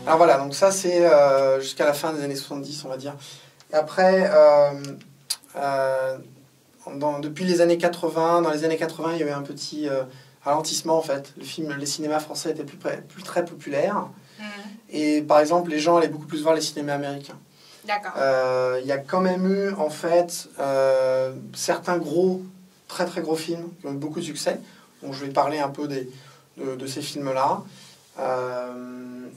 Alors voilà, donc ça c'est jusqu'à la fin des années 70, on va dire. Et après, depuis les années 80, dans les années 80, il y avait un petit ralentissement en fait. Les cinémas français étaient plus très populaires. Et par exemple, les gens allaient beaucoup plus voir les cinémas américains. D'accord. Il y a quand même eu en fait certains très très gros films qui ont eu beaucoup de succès. Donc je vais parler un peu de ces films-là.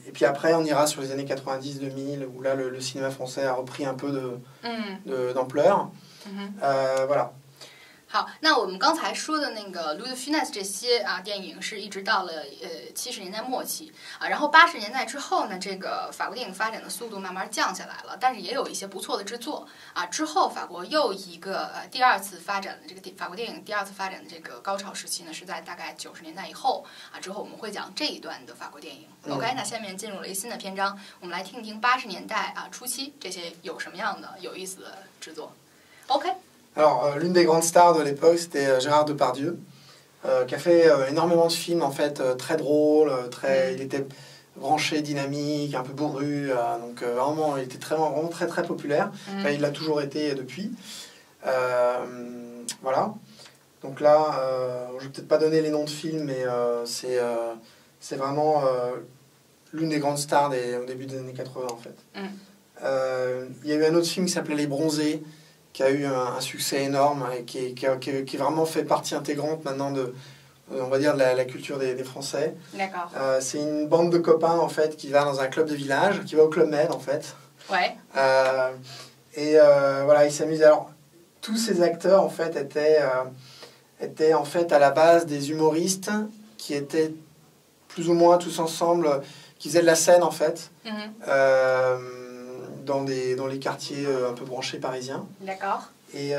Et puis après, on ira sur les années 90-2000, où là, le cinéma français a repris un peu d'ampleur. Voilà. 好，那我们刚才说的那个 Louis de Funès 这些电影是一直到了70年代末期然后80年代之后呢，这个法国电影发展的速度慢慢降下来了，但是也有一些不错的制作之后法国又一个第二次发展的这个法国电影第二次发展的这个高潮时期呢，是在大概90年代以后之后我们会讲这一段的法国电影。OK， 那下面进入了一个新的篇章，我们来听一听80年代初期这些有什么样的有意思的制作。OK。Alors, l'une des grandes stars de l'époque, c'était Gérard Depardieu, qui a fait énormément de films, en fait, très drôles, il était branché, dynamique, un peu bourru, donc vraiment, il était vraiment très, très populaire. Enfin, il l'a toujours été depuis. Voilà. Donc là, je vais peut-être pas donner les noms de films, mais c'est vraiment l'une des grandes stars au début des années 80, en fait. Il y a eu un autre film qui s'appelait Les Bronzés, qui a eu un succès énorme et qui vraiment fait partie intégrante maintenant on va dire, de la culture des Français. D'accord. C'est une bande de copains, en fait, qui va dans un club de village, qui va au Club Med, en fait. Ouais. Voilà, ils s'amusent. Alors, tous ces acteurs, en fait, étaient en fait, à la base des humoristes qui étaient plus ou moins tous ensemble, qui faisaient de la scène, en fait. Dans les quartiers un peu branchés parisiens. D'accord. Et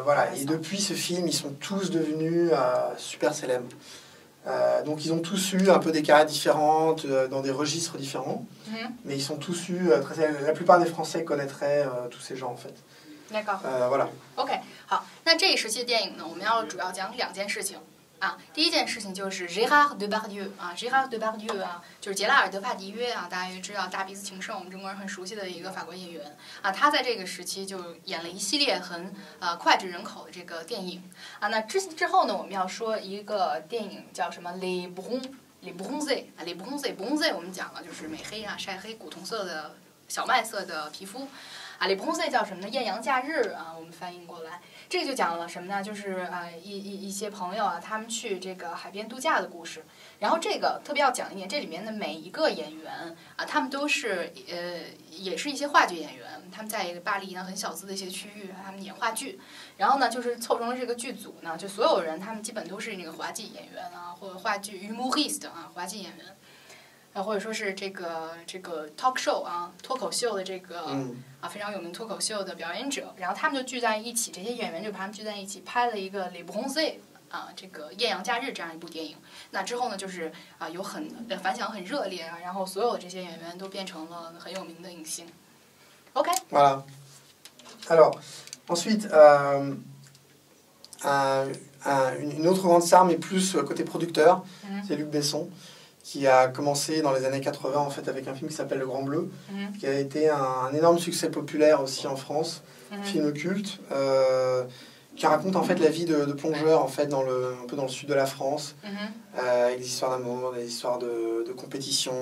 voilà. Et depuis ce film, ils sont tous devenus super célèbres. Donc ils ont tous eu un peu des carrières différentes, dans des registres différents. Mais ils sont tous eu très célèbres. La plupart des Français connaîtraient tous ces gens en fait. D'accord. Voilà. OK， 好，那这一时期的电影呢，我们要主要讲两件事情。第一件事情就是 Gérard Depardieu Gérard Depardieu 就是杰拉尔·德帕迪约大家也知道大鼻子情圣，我们中国人很熟悉的一个法国演员他在这个时期就演了一系列很脍炙人口的这个电影那之后呢，我们要说一个电影叫什么 Les Bronzés Les Bronzés 我们讲了就是美黑晒黑古铜色的小麦色的皮肤Les Bronzés 叫什么呢？艳阳假日我们翻译过来。这个就讲了什么呢？就是一些朋友他们去这个海边度假的故事。然后这个特别要讲一点，这里面的每一个演员他们都是也是一些话剧演员，他们在巴黎呢很小资的一些区域，他们演话剧。然后呢，就是凑成了这个剧组呢，就所有人他们基本都是那个滑稽演员或者话剧 humoriste 滑稽演员。或者说是这个 talk show 脱口秀的这个非常有名脱口秀的表演者，然后他们就聚在一起，这些演员就把他们聚在一起拍了一个 Les Bronzés 这个艳阳假日这样一部电影。那之后呢，就是有反响很热烈然后所有的这些演员都变成了很有名的影星。OK。Voilà. Alors, ensuite, une autre grande star, mais plus côté producteur, c'est Luc Besson, qui a commencé dans les années 80 en fait avec un film qui s'appelle Le Grand Bleu, qui a été un énorme succès populaire aussi en France, film culte, qui raconte en fait la vie de plongeurs en fait un peu dans le sud de la France, avec des histoires d'amour, des histoires de compétition,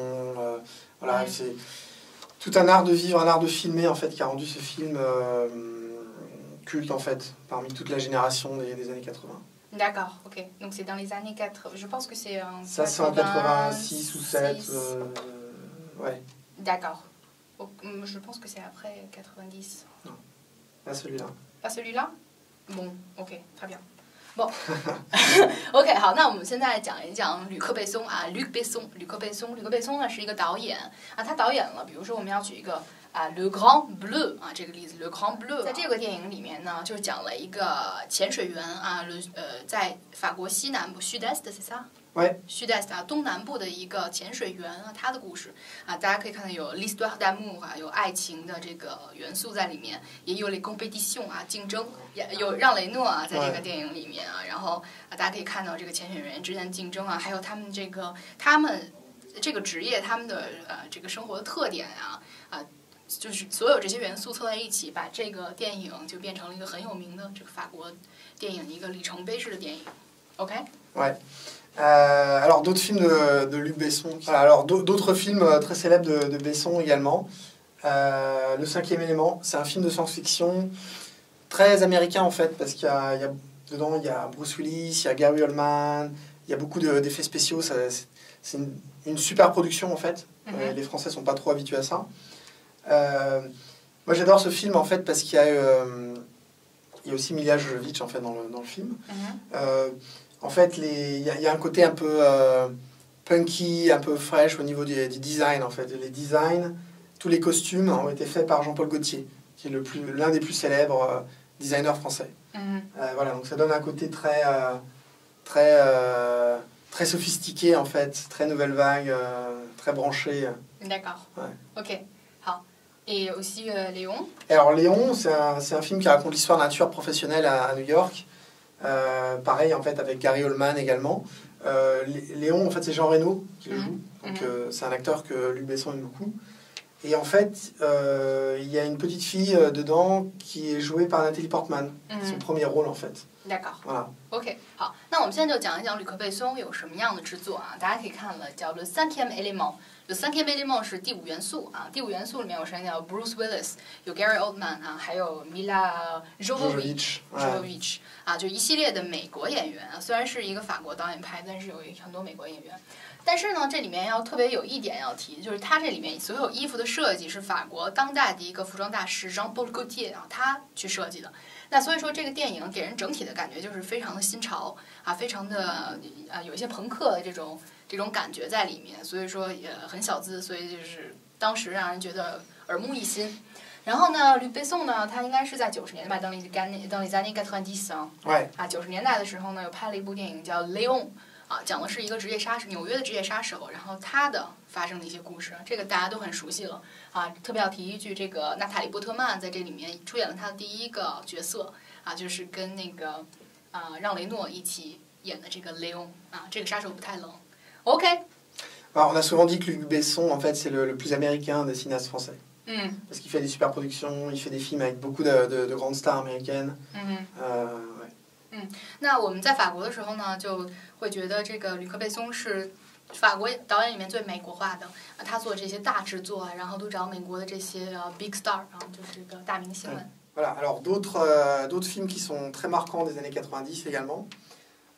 voilà, c'est tout un art de vivre, un art de filmer en fait qui a rendu ce film culte en fait parmi toute la génération des années 80. D'accord, ok. Donc c'est dans les années 80. Je pense que c'est en Ça, c'est en 86 ou 7. Ouais. D'accord. Je pense que c'est après 90. Non, pas celui-là. Pas celui-là? Bon, ok, très bien. Bon. OK， 好，那我们现在讲一讲吕克·贝松Luc Besson 呢是一个导演他导演了，比如说我们要举一个Le Grand Bleu 这个例子 Le Grand Bleu 在这个电影里面呢，就是讲了一个潜水员在法国西南部 Sud-Est c'est ça？ Sud-Est 东南部的一个潜水员他的故事大家可以看到有 l'histoire d'amour 有爱情的这个元素在里面，也有 les compétitions 竞争，有让雷诺在这个电影里面然后大家可以看到这个潜水员之间的竞争还有他们这个职业他们的这个生活的特点就是所有这些元素凑在一起，把这个电影就变成了一个很有名的这个法国电影一个里程碑式的电影。OK? Ouais. Alors d'autres films de Luc Besson. Voilà, alors d'autres films très célèbres de Besson également. Le Cinquième élément, c'est un film de science-fiction très américain en fait, parce dedans il y a Bruce Willis, il y a Gary Oldman, il y a beaucoup d'effets spéciaux. C'est une super production en fait. Les Français sont pas trop habitués à ça. Moi j'adore ce film en fait parce qu'il y a aussi Milla Jovovich en fait dans le film. En fait, il y a un côté un peu punky, un peu fraîche au niveau du design en fait. Les designs, tous les costumes ont été faits par Jean-Paul Gaultier, qui est l'un des plus célèbres designers français. Voilà, donc ça donne un côté très sophistiqué en fait, très nouvelle vague, très branché. D'accord. Ouais. Ok. Et aussi Léon. Alors Léon, c'est un film qui raconte l'histoire d'un tueur professionnel à New York. Pareil en fait avec Gary Oldman également. Léon, en fait, c'est Jean Reno qui le joue. Donc c'est un acteur que Luc Besson aime beaucoup. Et en fait, il y a une petite fille dedans qui est jouée par Nathalie Portman. Son premier rôle en fait. D'accord. Voilà. OK， 好，那我们现在就讲一讲吕克·贝松有什么样的制作啊？大家可以看了，叫《Le Cinquième Élément》。Le Cinquième Élément是第五元素啊。第五元素里面有谁呢？有 Bruce Willis， 有 Gary Oldman 啊，还有 Milla Jovovich 啊，就一系列的美国演员啊。虽然是一个法国导演拍，但是有很多美国演员。但是呢，这里面要特别有一点要提，就是它这里面所有衣服的设计是法国当代的一个服装大师 Jean-Paul Gaultier 啊，他去设计的。那所以说，这个电影给人整体的感觉就是非常的新潮啊，非常的有一些朋克的这种感觉在里面，所以说也很小资，所以就是当时让人觉得耳目一新。然后呢，吕贝松呢，他应该是在90年代dans les années 90啊，90年代的时候呢，又拍了一部电影叫《Léon》啊，讲的是一个纽约的职业杀手，然后他的发生的一些故事，这个大家都很熟悉了啊。特别要提一句，这个娜塔莉波特曼在这里面出演了她的第一个角色啊，就是跟那个让雷诺一起演的这个雷翁啊，这个杀手不太冷。OK。Alors, on a souvent dit que Luc Besson, en fait, c'est le plus américain des cinéastes français. Parce qu'il fait des super productions, il fait des films avec beaucoup de grandes stars américaines. Ouais. 那我们在法国的时候呢，就会觉得这个吕克·贝松是法国导演里面最美国化的啊，他做这些大制作啊，然后都找美国的这些big star， 然后就是这个大明星们。Voilà. Alors d'autres films qui sont très marquants des années 90 également.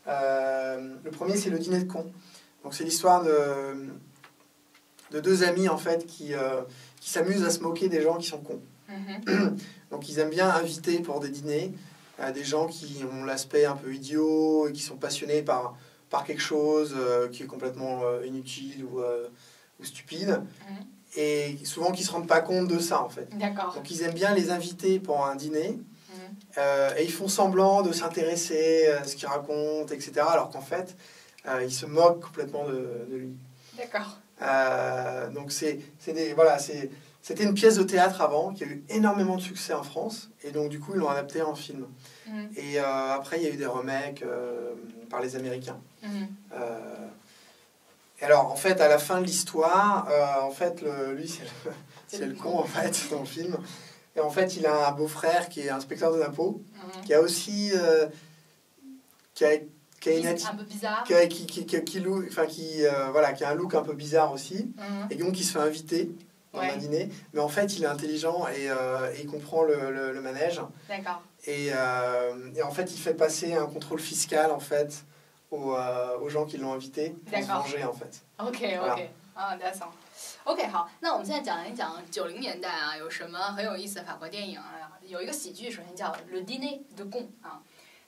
Le premier, c'est Le Dîner de cons. Donc c'est l'histoire de deux amis en fait qui s'amusent à se moquer des gens qui sont cons. Donc ils aiment bien inviter pour des dîners des gens qui ont l'aspect un peu idiot et qui sont passionnés par quelque chose qui est complètement inutile ou stupide. Et souvent qui ne se rendent pas compte de ça en fait. Donc ils aiment bien les inviter pour un dîner et ils font semblant de s'intéresser à ce qu'ils racontent, etc. Alors qu'en fait, ils se moquent complètement de lui. D'accord. Donc c'était une pièce de théâtre avant qui a eu énormément de succès en France et donc du coup ils l'ont adapté en film. Et après il y a eu des remakes par les Américains. Et alors en fait à la fin de l'histoire, en fait lui c'est le con en fait dans le film. Et en fait il a un beau-frère qui est inspecteur des impôts, qui a aussi qui a un peu bizarre, qui a un look un peu bizarre aussi, et donc il se fait inviter dans un dîner, mais en fait il est intelligent et il comprend le manège. D'accord. Et en fait il fait passer un contrôle fiscal en fait aux gens qui l'ont invité pour se venger en fait. OK 啊，that's all. OK 好，那我们现在讲一讲90年代啊，有什么很有意思的法国电影啊？有一个喜剧，首先叫《Le Dîner de cons》啊。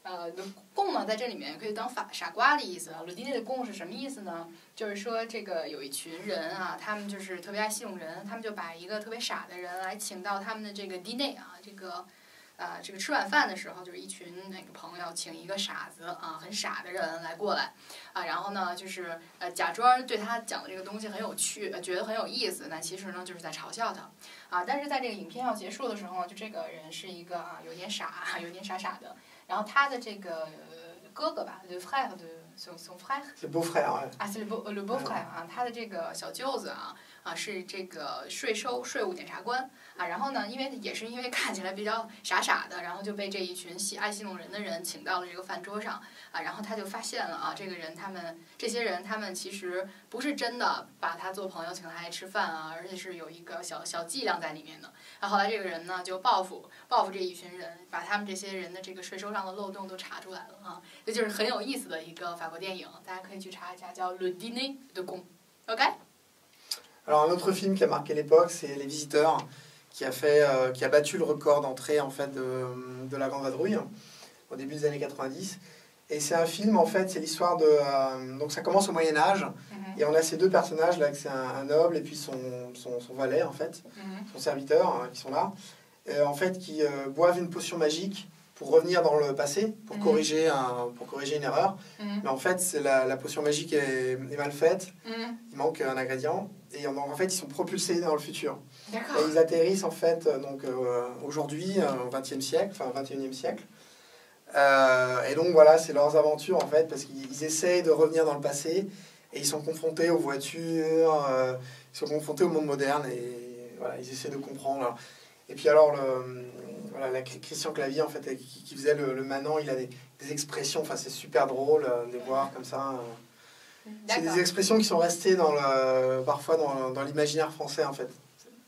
Le con 呢，在这里面可以当傻瓜的意思。Le dîner de con 是什么意思呢？就是说这个有一群人啊，他们就是特别爱戏弄人，他们就把一个特别傻的人来请到他们的这个 dîner 啊，这个吃晚饭的时候，就是一群那个朋友请一个傻子啊，很傻的人来过来啊，然后呢就是假装对他讲的这个东西很有趣，觉得很有意思，但其实呢就是在嘲笑他啊。但是在这个影片要结束的时候，就这个人是一个有点傻的。然后他的这个哥哥吧，就 frère son frère。C'est beau-frère，啊，是 le beau-frère 啊，他的这个小舅子啊是这个税务检察官啊，然后呢，也是因为看起来比较傻傻的，然后就被这一群爱戏弄人的人请到了这个饭桌上啊，然后他就发现了啊，这些人他们其实不是真的把他做朋友请他来吃饭啊，而且是有一个小伎俩在里面的。然后后来这个人呢就报复这一群人，把他们这些人的这个税收上的漏洞都查出来了啊，这就是很有意思的一个法国电影，大家可以去查一下，叫《Le Dîner de Con》。OK。Alors un autre film qui a marqué l'époque, c'est Les Visiteurs, qui a battu le record d'entrée en fait de La Grande Vadrouille au début des années 90. Et c'est un film en fait, c'est l'histoire de donc ça commence au Moyen Âge et on a ces deux personnages là, que c'est un noble et puis son valet en fait, son serviteur qui sont là, en fait qui boivent une potion magique pour revenir dans le passé, pour corriger une erreur. Mais en fait, la potion magique est mal faite, il manque un ingrédient, et en fait, ils sont propulsés dans le futur. Et ils atterrissent en fait aujourd'hui, au XXe siècle, enfin au XXIe siècle. Et donc voilà, c'est leurs aventures en fait, parce qu'ils essayent de revenir dans le passé, et ils sont confrontés aux voitures, ils sont confrontés au monde moderne, et voilà, ils essaient de comprendre. Et puis alors, Christian Clavier, en fait, qui faisait le manant, il a des expressions, enfin c'est super drôle de les voir comme ça. C'est des expressions qui sont restées parfois dans l'imaginaire français, en fait.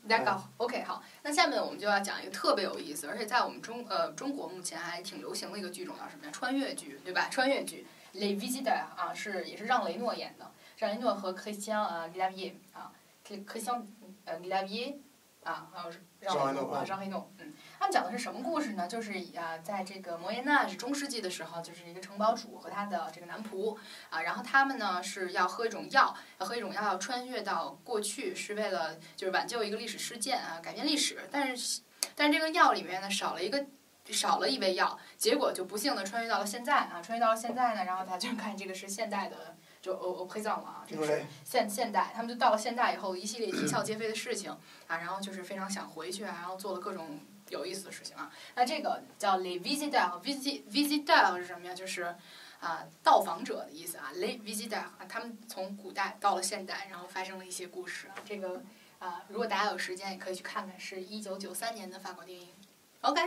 D'accord, OK， 好，那下面我们就要讲一个特别有意思，而且在我们中国目前还挺流行的一个剧种，叫什么呀？穿越剧，对吧？穿越剧，Les Visiteurs 啊，也是让雷诺演的，让雷诺和Christian Clavier 啊，Christian Clavier 啊，还有让黑诺，他们讲的是什么故事呢？就是在这个摩耶纳中世纪的时候，就是一个城堡主和他的这个男仆啊，然后他们呢是要喝一种药，要穿越到过去，是为了就是挽救一个历史事件啊，改变历史。但是这个药里面呢少了一味药，结果就不幸的穿越到了现在啊，呢，然后他就看这个是现代的。就présent 了啊，这是现代，他们就到了现代以后，一系列啼笑皆非的事情啊，然后就是非常想回去啊，然后做了各种有意思的事情啊。那这个叫 les visiteurs，visiteur 是什么呀？就是到访者的意思啊。les visiteurs 啊，他们从古代到了现代，然后发生了一些故事。这个如果大家有时间也可以去看看，是1993年的法国电影。OK。